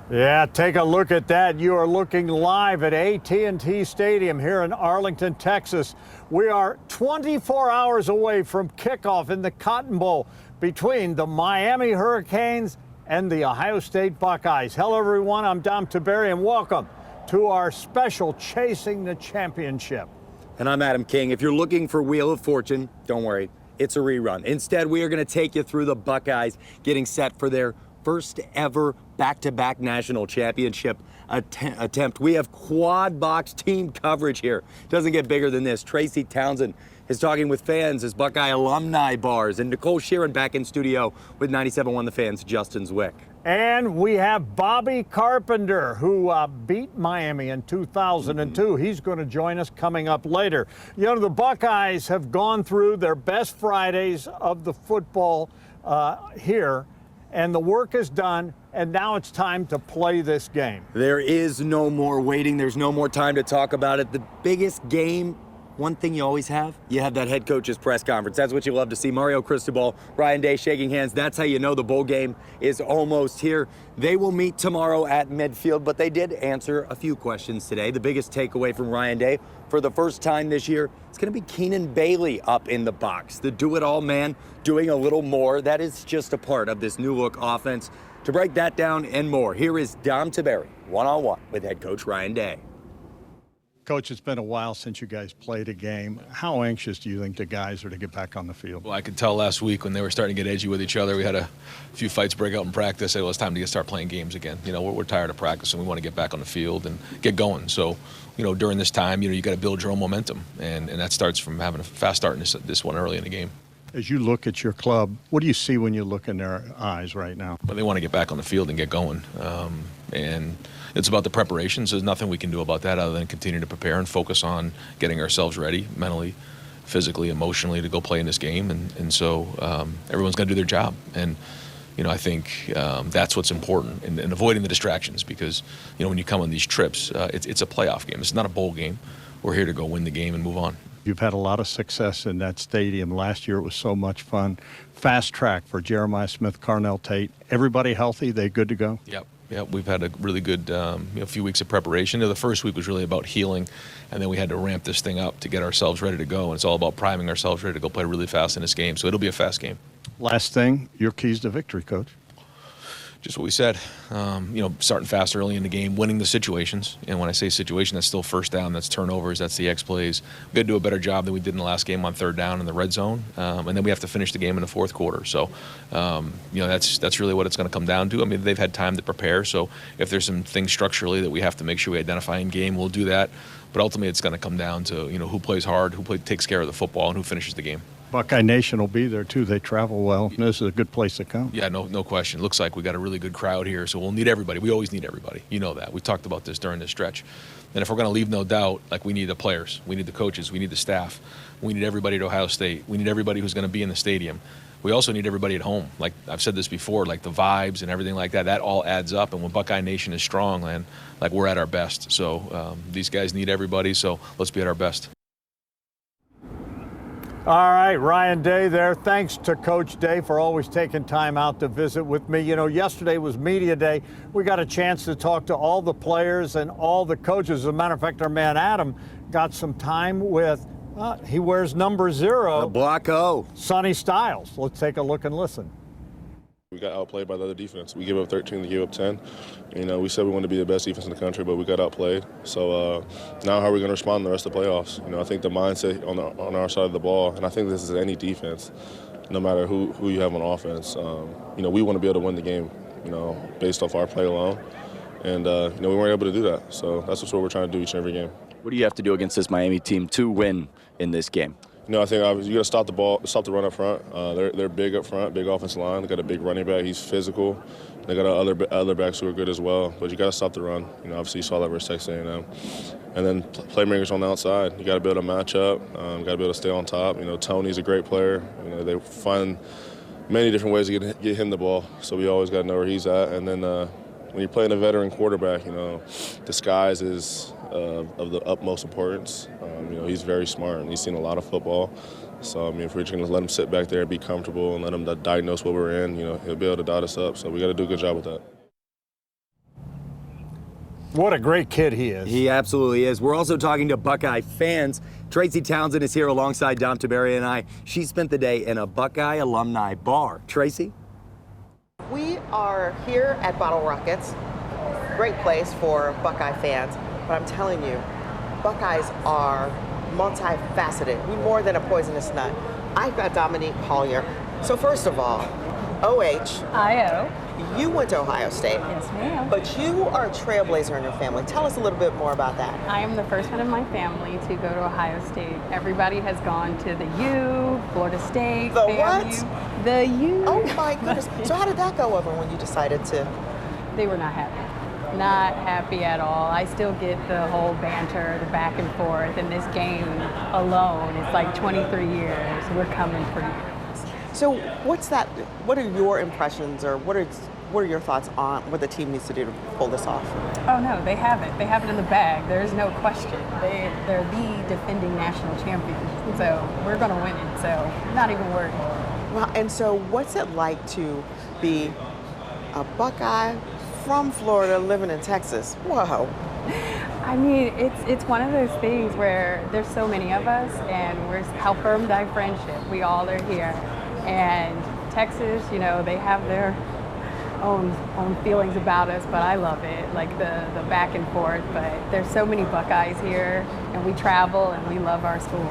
Yeah, take a look at that. You are looking live at AT&T Stadium here in Arlington, Texas. We are 24 hours away from kickoff in the Cotton Bowl between the Miami Hurricanes and the Ohio State Buckeyes. Hello, everyone. I'm Tiberi, and welcome to our special Chasing the Championship. And I'm Adam King. If you're looking for Wheel of Fortune, don't worry, it's a rerun. Instead, we are going to take you through the Buckeyes getting set for their first ever back-to-back national championship attempt. We have quad box team coverage here. Doesn't get bigger than this. Tracy Townsend is talking with fans as Buckeye alumni bars, and Nicole Sheeran back in studio with 97.1 The Fans, Justin Zwick. And we have Bobby Carpenter, who beat Miami in 2002. He's going to join us coming up later. You know, the Buckeyes have gone through their best Fridays of the football here, and the work is done, and now it's time to play this game. There is no more waiting. There's no more time to talk about it. The biggest game, one thing you always have, you have that head coach's press conference. That's what you love to see. Mario Cristobal, Ryan Day shaking hands. That's how you know the bowl game is almost here. They will meet tomorrow at midfield, but they did answer a few questions today. The biggest takeaway from Ryan Day, for the first time this year, it's going to be Keenan Bailey up in the box. The do-it-all man doing a little more. That is just a part of this new-look offense. To break that down and more, here is Dom Tiberi, one-on-one with head coach Ryan Day. Coach, it's been a while since you guys played a game. How anxious do you think the guys are to get back on the field? Well, I could tell last week when they were starting to get edgy with each other. We had a few fights break out in practice. It was time to start playing games again. You know, we're tired of practice and we want to get back on the field and get going. So, you know, during this time, you got to build your own momentum, and that starts from having a fast start in this one early in the game. As you look at your club, what do you see when you look in their eyes right now? Well, they want to get back on the field and get going, and it's about the preparation. So there's nothing we can do about that other than continue to prepare and focus on getting ourselves ready mentally, physically, emotionally to go play in this game. And so everyone's going to do their job. And, you know, I think that's what's important, and avoiding the distractions, because, you know, when you come on these trips, it's a playoff game. It's not a bowl game. We're here to go win the game and move on. You've had a lot of success in that stadium. Last year it was so much fun. Fast track for Jeremiah Smith, Carnell Tate. Everybody healthy? They good to go? Yep. We've had a really good few weeks of preparation. The first week was really about healing, and then we had to ramp this thing up to get ourselves ready to go. And it's all about priming ourselves ready to go play really fast in this game. So it'll be a fast game. Last thing, your keys to victory, Coach. Just what we said, starting fast early in the game, winning the situations. And when I say situation, that's still first down, that's turnovers, that's the X plays. We've got to do a better job than we did in the last game on third down in the red zone. And then we have to finish the game in the fourth quarter. So, that's really what it's going to come down to. I mean, they've had time to prepare. So if there's some things structurally that we have to make sure we identify in game, we'll do that. But ultimately, it's going to come down to, who plays hard, takes care of the football, and who finishes the game. Buckeye Nation will be there, too. They travel well. This is a good place to come. Yeah, no question. Looks like we got a really good crowd here, so we'll need everybody. We always need everybody. You know that. We talked about this during this stretch. And if we're going to leave no doubt, we need the players, we need the coaches, we need the staff, we need everybody at Ohio State, we need everybody who's going to be in the stadium. We also need everybody at home. Like I've said this before, the vibes and everything like that, that all adds up. And when Buckeye Nation is strong, man, we're at our best. So these guys need everybody, so let's be at our best. All right, Ryan Day there. Thanks to Coach Day for always taking time out to visit with me. You know, yesterday was media day. We got a chance to talk to all the players and all the coaches. As a matter of fact, our man Adam got some time with, he wears number 0. The Block O. Sonny Styles. Let's take a look and listen. We got outplayed by the other defense. We gave up 13, they gave up 10. We said we wanted to be the best defense in the country, but we got outplayed. So now how are we going to respond in the rest of the playoffs? I think the mindset on our side of the ball, and I think this is any defense, no matter who you have on offense, we want to be able to win the game, based off our play alone. And, we weren't able to do that. So that's what we're trying to do each and every game. What do you have to do against this Miami team to win in this game? I think you got to stop the run up front. They're big up front, big offensive line. They got a big running back. He's physical. They got other backs who are good as well. But you got to stop the run. Obviously you saw that versus Texas A&M. And then playmakers on the outside. You got to be able to match up. Got to be able to stay on top. Tony's a great player. They find many different ways to get him the ball. So we always got to know where he's at. And then when you're playing a veteran quarterback, disguise is of the utmost importance. He's very smart and he's seen a lot of football. So, if we're just going to let him sit back there and be comfortable and let him diagnose what we're in, he'll be able to dot us up. So we got to do a good job with that. What a great kid he is. He absolutely is. We're also talking to Buckeye fans. Tracy Townsend is here alongside Dom Tiberi and I. She spent the day in a Buckeye alumni bar. Tracy? We are here at Bottle Rockets. Great place for Buckeye fans, but I'm telling you, Buckeyes are multifaceted. We're more than a poisonous nut. I've got Dominique Collier. So first of all, OH. I-O. You went to Ohio State. Yes, ma'am. But you are a trailblazer in your family. Tell us a little bit more about that. I am the first one in my family to go to Ohio State. Everybody has gone to the U, Florida State, The FAMU. what? The U. Oh my goodness. So how did that go over when you decided to? They were not happy. Not happy at all. I still get the whole banter, the back and forth, and this game alone, it's like 23 years. We're coming for you. So what's that? What are your impressions, or what are your thoughts on what the team needs to do to pull this off? Oh no, they have it. They have it in the bag. There's no question. They're the defending national champions. So we're going to win it. So not even worried. Well, and so what's it like to be a Buckeye from Florida living in Texas? Whoa. I mean, it's one of those things where there's so many of us, and we're how firm thy friendship. We all are here. And Texas, you know, they have their own feelings about us, but I love it, like the back and forth. But there's so many Buckeyes here, and we travel, and we love our school.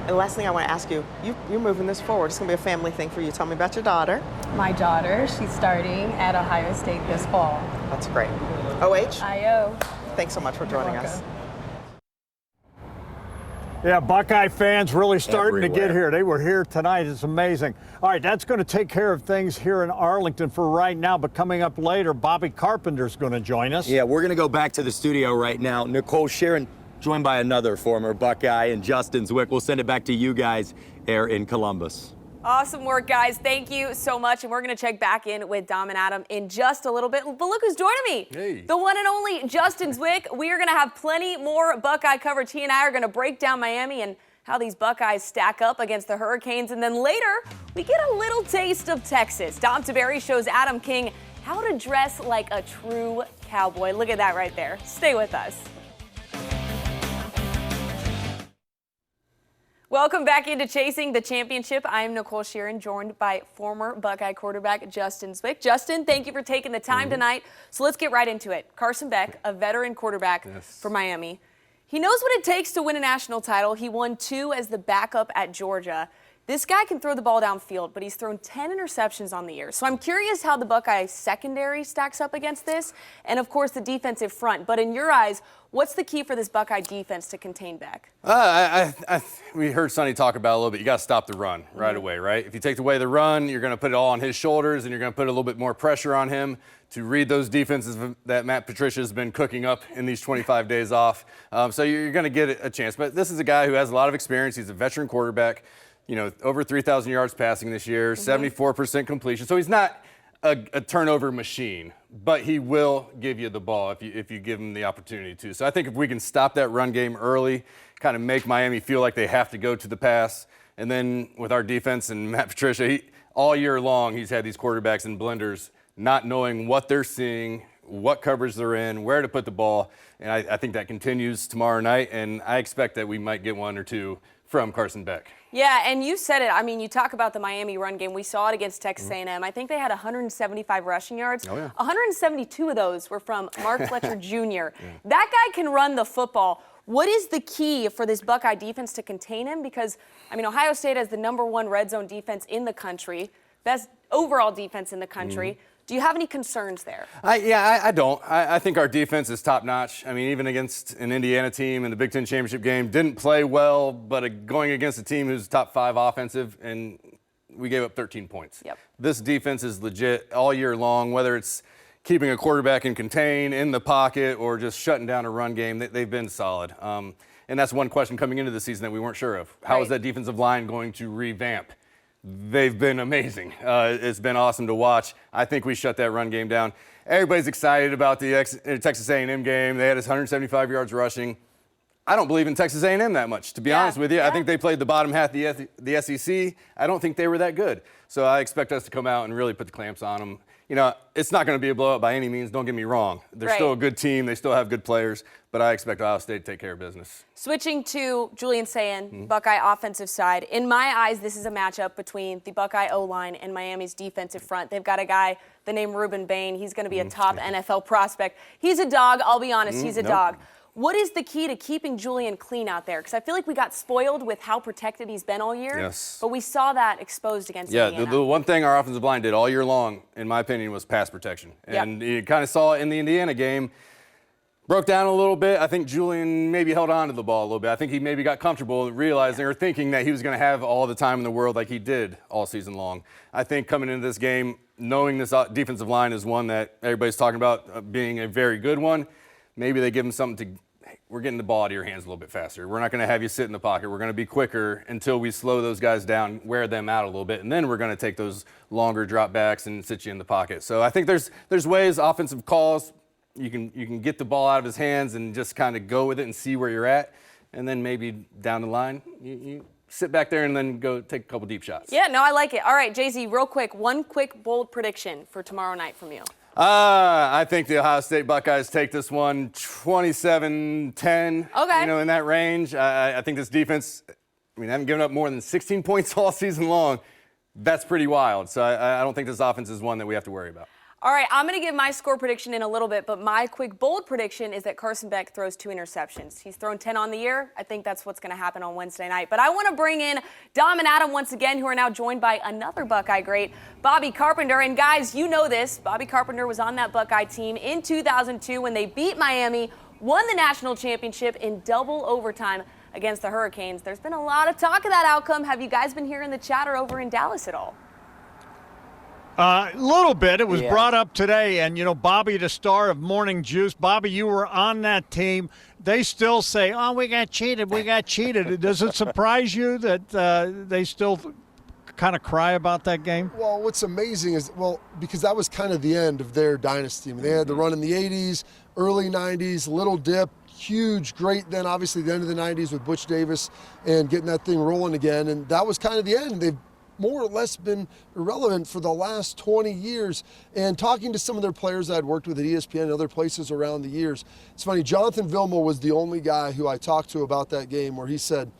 And last thing I want to ask you, you're moving this forward. It's going to be a family thing for you. Tell me about your daughter. My daughter, she's starting at Ohio State this fall. That's great. OH, I-O. thanks so much for joining us. Yeah, Buckeye fans really starting to get Everywhere. here. They were here tonight. It's amazing. All right, that's going to take care of things here in Arlington for right now. But coming up later, Bobby Carpenter's going to join us. Yeah, we're going to go back to the studio right now. Nicole Sheeran, joined by another former Buckeye, and Justin Zwick. We'll send it back to you guys here in Columbus. Awesome work, guys. Thank you so much. And we're going to check back in with Dom and Adam in just a little bit. But look who's joining me. Hey. The one and only Justin Zwick. We are going to have plenty more Buckeye coverage. He and I are going to break down Miami and how these Buckeyes stack up against the Hurricanes. And then later, we get a little taste of Texas. Dom Tiberi shows Adam King how to dress like a true cowboy. Look at that right there. Stay with us. Welcome back into Chasing the Championship. I am Nicole Sheeran, joined by former Buckeye quarterback Justin Zwick. Justin, thank you for taking the time tonight. So let's get right into it. Carson Beck, a veteran quarterback for Miami. He knows what it takes to win a national title. He won 2 as the backup at Georgia. This guy can throw the ball downfield, but he's thrown 10 interceptions on the year. So I'm curious how the Buckeye secondary stacks up against this, and of course the defensive front. But in your eyes, what's the key for this Buckeye defense to contain Beck? We heard Sonny talk about it a little bit. You got to stop the run right away, right? If you take away the run, you're going to put it all on his shoulders, and you're going to put a little bit more pressure on him to read those defenses that Matt Patricia's been cooking up in these 25 days off. So you're going to get a chance. But this is a guy who has a lot of experience. He's a veteran quarterback. You know, over 3,000 yards passing this year, 74% completion. So he's not a turnover machine, but he will give you the ball if you give him the opportunity to. So I think if we can stop that run game early, kind of make Miami feel like they have to go to the pass, and then with our defense and Matt Patricia, all year long he's had these quarterbacks in blenders not knowing what they're seeing, what coverage they're in, where to put the ball, and I think that continues tomorrow night, and I expect that we might get 1 or 2 from Carson Beck. Yeah, and you said it. I mean, you talk about the Miami run game. We saw it against Texas A&M. I think they had 175 rushing yards. Oh, yeah. 172 of those were from Mark Fletcher Jr. That guy can run the football. What is the key for this Buckeye defense to contain him? Because, I mean, Ohio State has the #1 red zone defense in the country, best overall defense in the country. Do you have any concerns there? I don't. I think our defense is top notch. I mean, even against an Indiana team in the Big Ten championship game, didn't play well, but going against a team who's top 5 offensive, and we gave up 13 points. Yep. This defense is legit all year long, whether it's keeping a quarterback in contain, in the pocket, or just shutting down a run game. They've been solid. And that's one question coming into the season that we weren't sure of. How is that defensive line going to revamp? They've been amazing. It's been awesome to watch. I think we shut that run game down. Everybody's excited about the Texas A&M game. They had us 175 yards rushing. I don't believe in Texas A&M that much, to be honest with you. I think they played the bottom half of the SEC. I don't think they were that good. So I expect us to come out and really put the clamps on them. You know, it's not going to be a blowout by any means. Don't get me wrong. They're still a good team. They still have good players. But I expect Ohio State to take care of business. Switching to Julian Sayin, Buckeye offensive side. In my eyes, this is a matchup between the Buckeye O-line and Miami's defensive front. They've got a guy, the name Ruben Bain. He's going to be a top NFL prospect. He's a dog. I'll be honest. He's a dog. What is the key to keeping Julian clean out there? Because I feel like we got spoiled with how protected he's been all year. Yes. But we saw that exposed against Indiana. The one thing our offensive line did all year long, in my opinion, was pass protection. And you kind of saw it in the Indiana game. Broke down a little bit. I think Julian maybe held on to the ball a little bit. I think he maybe got comfortable realizing or thinking that he was going to have all the time in the world like he did all season long. I think coming into this game, knowing this defensive line is one that everybody's talking about being a very good one, maybe they give him something to, hey, we're getting the ball out of your hands a little bit faster. We're not going to have you sit in the pocket. We're going to be quicker until we slow those guys down, wear them out a little bit, and then we're going to take those longer drop backs and sit you in the pocket. So I think there's ways, offensive calls, you can get the ball out of his hands and just kind of go with it and see where you're at, and then maybe down the line you sit back there and then go take a couple deep shots. Yeah, no, I like it. All right, Jay-Z, real quick, one quick bold prediction for tomorrow night from you. I think the Ohio State Buckeyes take this one 27-10. Okay. You know, in that range. I think this defense, I mean, they haven't given up more than 16 points all season long. That's pretty wild. So I don't think this offense is one that we have to worry about. All right, I'm going to give my score prediction in a little bit, but my quick bold prediction is that Carson Beck throws 2 interceptions. He's thrown 10 on the year. I think that's what's going to happen on Wednesday night. But I want to bring in Dom and Adam once again, who are now joined by another Buckeye great, Bobby Carpenter. And guys, you know this. Bobby Carpenter was on that Buckeye team in 2002 when they beat Miami, won the national championship in double overtime against the Hurricanes. There's been a lot of talk of that outcome. Have you guys been hearing the chatter over in Dallas at all? A little bit. It was brought up today, and, you know, Bobby, the star of Morning Juice. Bobby, you were on that team. They still say, oh, we got cheated, we got cheated. Does it surprise you that they still kind of cry about that game? Well, what's amazing is, because that was kind of the end of their dynasty. I mean, they had the run in the 80s, early 90s, little dip, huge, great then, obviously, the end of the 90s with Butch Davis and getting that thing rolling again, and that was kind of the end. They've more or less been irrelevant for the last 20 years. And talking to some of their players that I'd worked with at ESPN and other places around the years, it's funny, Jonathan Vilma was the only guy who I talked to about that game where he said,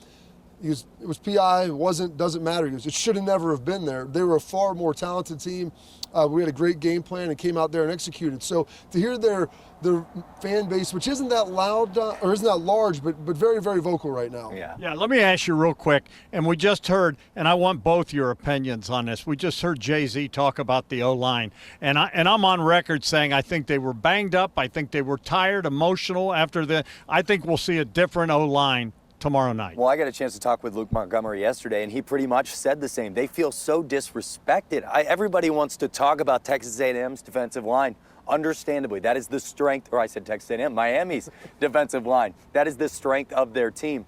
it was PI, doesn't matter. He goes, it should have never have been there. They were a far more talented team. We had a great game plan and came out there and executed. So to hear their fan base, which isn't that loud or isn't that large, but very, very vocal right now. Yeah, let me ask you real quick. And we just heard, and I want both your opinions on this. We just heard Jay-Z talk about the O-line. And I'm on record saying I think they were banged up. I think they were tired, emotional after I think we'll see a different O-line tomorrow night. Well, I got a chance to talk with Luke Montgomery yesterday, and he pretty much said the same. They feel so disrespected. Everybody wants to talk about Texas A&M's defensive line. Understandably, that is the strength, or I said Texas A&M, Miami's defensive line. That is the strength of their team.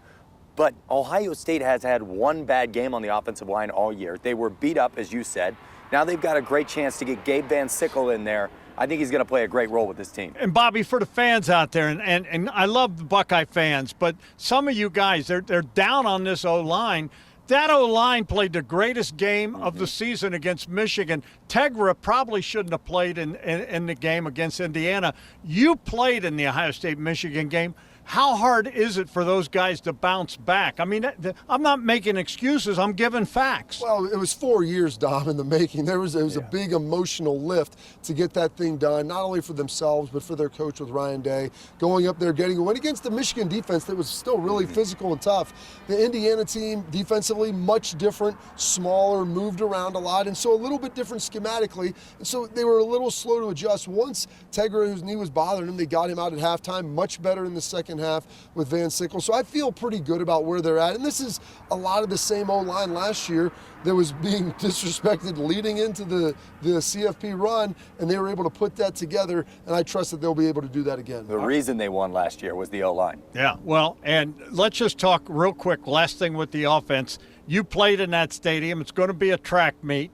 But Ohio State has had one bad game on the offensive line all year. They were beat up, as you said. Now they've got a great chance to get Gabe Van Sickle in there. I think he's going to play a great role with this team. And, Bobby, for the fans out there, and I love the Buckeye fans, but some of you guys, they're down on this O-line. That O-line played the greatest game of the season against Michigan. Tegra probably shouldn't have played in the game against Indiana. You played in the Ohio State-Michigan game. How hard is it for those guys to bounce back? I mean, I'm not making excuses. I'm giving facts. Well, it was 4 years, Dom, in the making. It was a big emotional lift to get that thing done, not only for themselves, but for their coach with Ryan Day, going up there, getting a win against the Michigan defense that was still really physical and tough. The Indiana team, defensively, much different, smaller, moved around a lot, and so a little bit different schematically. And so they were a little slow to adjust. Once Tegra, whose knee was bothering him, they got him out at halftime, much better in the second half with Van Sickle. So I feel pretty good about where they're at. And this is a lot of the same O-line last year that was being disrespected leading into the CFP run, and they were able to put that together, and I trust that they'll be able to do that again. The reason they won last year was the O-line. Yeah, well, and let's just talk real quick, last thing with the offense. You played in that stadium. It's going to be a track meet.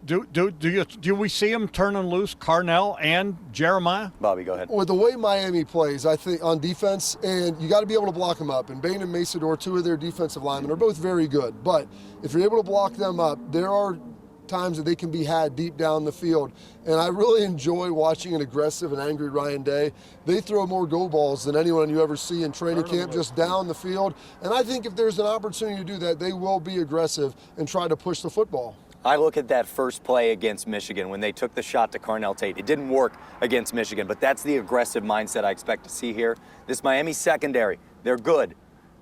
Do we see him turning loose Carnell and Jeremiah? Bobby, go ahead. With the way Miami plays, I think on defense, and you got to be able to block them up. And Bain and Masador, two of their defensive linemen, are both very good. But if you're able to block them up, there are times that they can be had deep down the field. And I really enjoy watching an aggressive and angry Ryan Day. They throw more go balls than anyone you ever see in training camp, just down the field. And I think if there's an opportunity to do that, they will be aggressive and try to push the football. I look at that first play against Michigan when they took the shot to Carnell Tate. It didn't work against Michigan, but that's the aggressive mindset I expect to see here. This Miami secondary, they're good.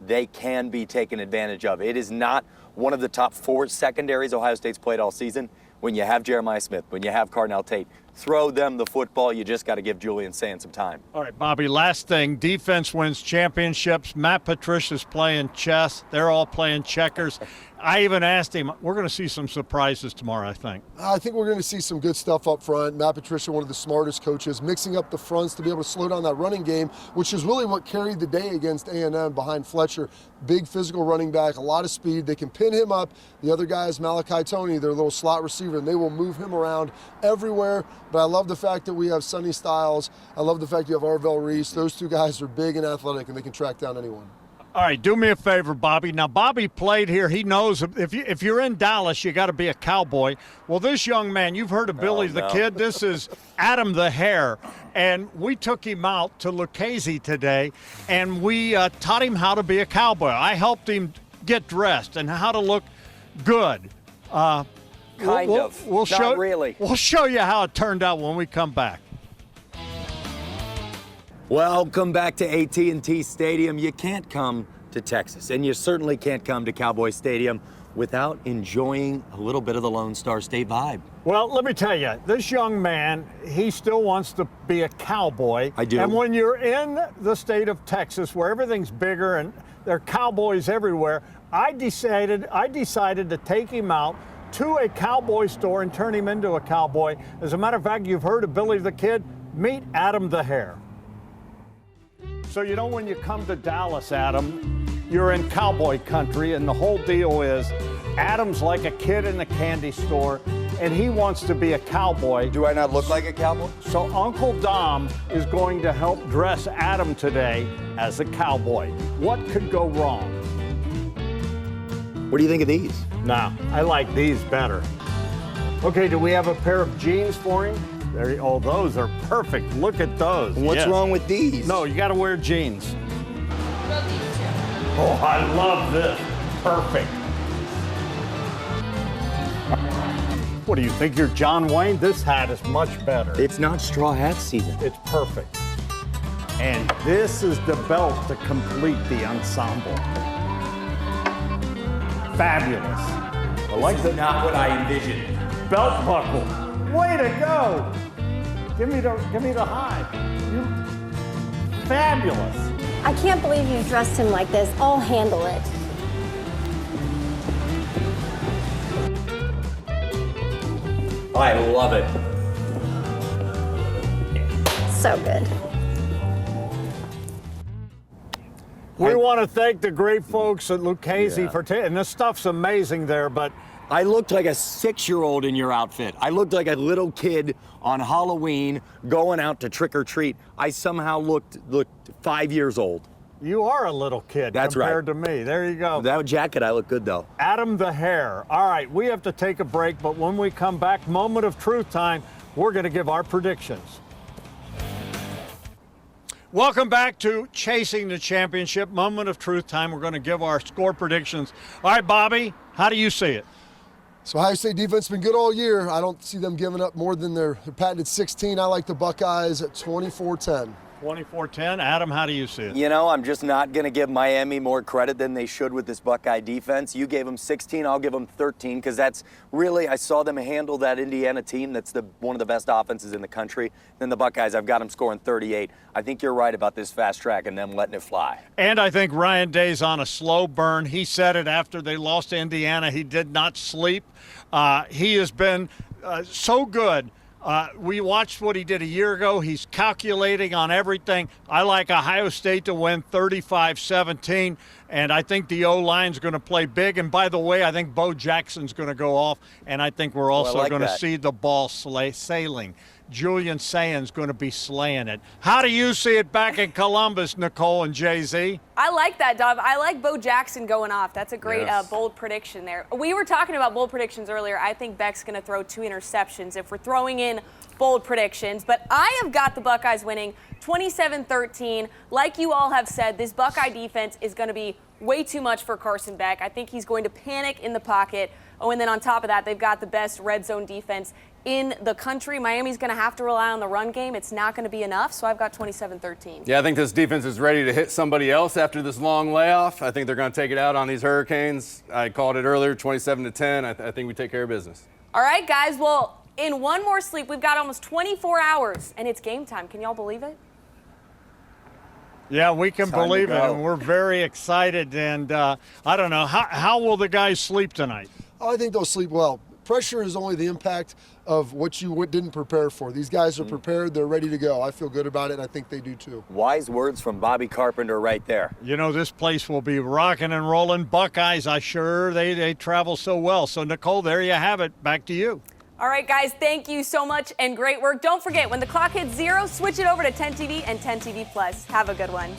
They can be taken advantage of. It is not one of the top 4 secondaries Ohio State's played all season. When you have Jeremiah Smith, when you have Carnell Tate, throw them the football. You just got to give Julian Sand some time. All right, Bobby, last thing. Defense wins championships. Matt Patricia's playing chess. They're all playing checkers. I even asked him, we're going to see some surprises tomorrow, I think. I think we're going to see some good stuff up front. Matt Patricia, one of the smartest coaches, mixing up the fronts to be able to slow down that running game, which is really what carried the day against A&M behind Fletcher. Big physical running back, a lot of speed. They can pin him up. The other guy is Malachi Toney, their little slot receiver, and they will move him around everywhere. But I love the fact that we have Sonny Styles. I love the fact you have Arvell Reese. Those two guys are big and athletic, and they can track down anyone. All right, do me a favor, Bobby. Now, Bobby played here. He knows if you're in Dallas, you got to be a Cowboy. Well, this young man, you've heard of Billy the Kid. This is Adam the Hare, and we took him out to Lucchese today, and we taught him how to be a Cowboy. I helped him get dressed and how to look good. Not really. We'll show you how it turned out when we come back. Welcome back to AT&T Stadium. You can't come to Texas, and you certainly can't come to Cowboy Stadium without enjoying a little bit of the Lone Star State vibe. Well, let me tell you, this young man, he still wants to be a Cowboy. I do. And when you're in the state of Texas, where everything's bigger and there are Cowboys everywhere, I decided to take him out to a Cowboy store and turn him into a Cowboy. As a matter of fact, you've heard of Billy the Kid. Meet Adam the Hare. So, you know, when you come to Dallas, Adam, you're in cowboy country, and the whole deal is Adam's like a kid in a candy store, and he wants to be a cowboy. Do I not look like a cowboy? So Uncle Dom is going to help dress Adam today as a cowboy. What could go wrong? What do you think of these? Nah, I like these better. Okay, do we have a pair of jeans for him? Oh, those are perfect. Look at those. What's wrong with these? No, you got to wear jeans. Oh, I love this. Perfect. What do you think? You're John Wayne? This hat is much better. It's not straw hat season. It's perfect. And this is the belt to complete the ensemble. Fabulous. I like the not what I envisioned. belt buckle. Way to go! Give me the high. Fabulous. I can't believe you dressed him like this. I'll handle it. I love it. So good. We want to thank the great folks at Lucchese for and this stuff's amazing there, but I looked like a 6-year-old in your outfit. I looked like a little kid on Halloween going out to trick or treat. I somehow looked 5 years old. you are a little kid compared to me. There you go. That jacket, I look good though. Adam the Hare. All right, we have to take a break, but when we come back, moment of truth time, we're going to give our predictions. Welcome back to Chasing the Championship, moment of truth time. We're going to give our score predictions. All right, Bobby, how do you see it? So Ohio State defense has been good all year. I don't see them giving up more than their patented 16. I like the Buckeyes at 24-10. 24-10. Adam, how do you see it? You know, I'm just not going to give Miami more credit than they should with this Buckeye defense. You gave them 16, I'll give them 13, because that's really, I saw them handle that Indiana team that's one of the best offenses in the country. Then the Buckeyes, I've got them scoring 38. I think you're right about this fast track and them letting it fly. And I think Ryan Day's on a slow burn. He said it after they lost to Indiana. He did not sleep. He has been so good We watched what he did a year ago. He's calculating on everything. I like Ohio State to win 35-17, and I think the O-line's going to play big. And by the way, I think Bo Jackson's going to go off, and I think we're also going to see the ball sailing. Julian Sayen's going to be slaying it. How do you see it back in Columbus, Nicole and Jay-Z? I like that, Dov. I like Bo Jackson going off. That's a great bold prediction there. We were talking about bold predictions earlier. I think Beck's going to throw 2 interceptions if we're throwing in bold predictions. But I have got the Buckeyes winning 27-13. Like you all have said, this Buckeye defense is going to be way too much for Carson Beck. I think he's going to panic in the pocket. Oh, and then on top of that, they've got the best red zone defense in the country. Miami's going to have to rely on the run game. It's not going to be enough, so I've got 27-13. Yeah, I think this defense is ready to hit somebody else after this long layoff. I think they're going to take it out on these Hurricanes. I called it earlier, 27-10. I think we take care of business. All right, guys. Well, in one more sleep, we've got almost 24 hours, and it's game time. Can y'all believe it? Yeah, we can believe it, and we're very excited. And I don't know, how will the guys sleep tonight? I think they'll sleep well. Pressure is only the impact of what you didn't prepare for. These guys are prepared. They're ready to go. I feel good about it, and I think they do too. Wise words from Bobby Carpenter right there. You know, this place will be rocking and rolling. Buckeyes, I'm sure they travel so well. So, Nicole, there you have it. Back to you. All right, guys, thank you so much and great work. Don't forget, when the clock hits 0, switch it over to 10 TV and 10 TV Plus. Have a good one.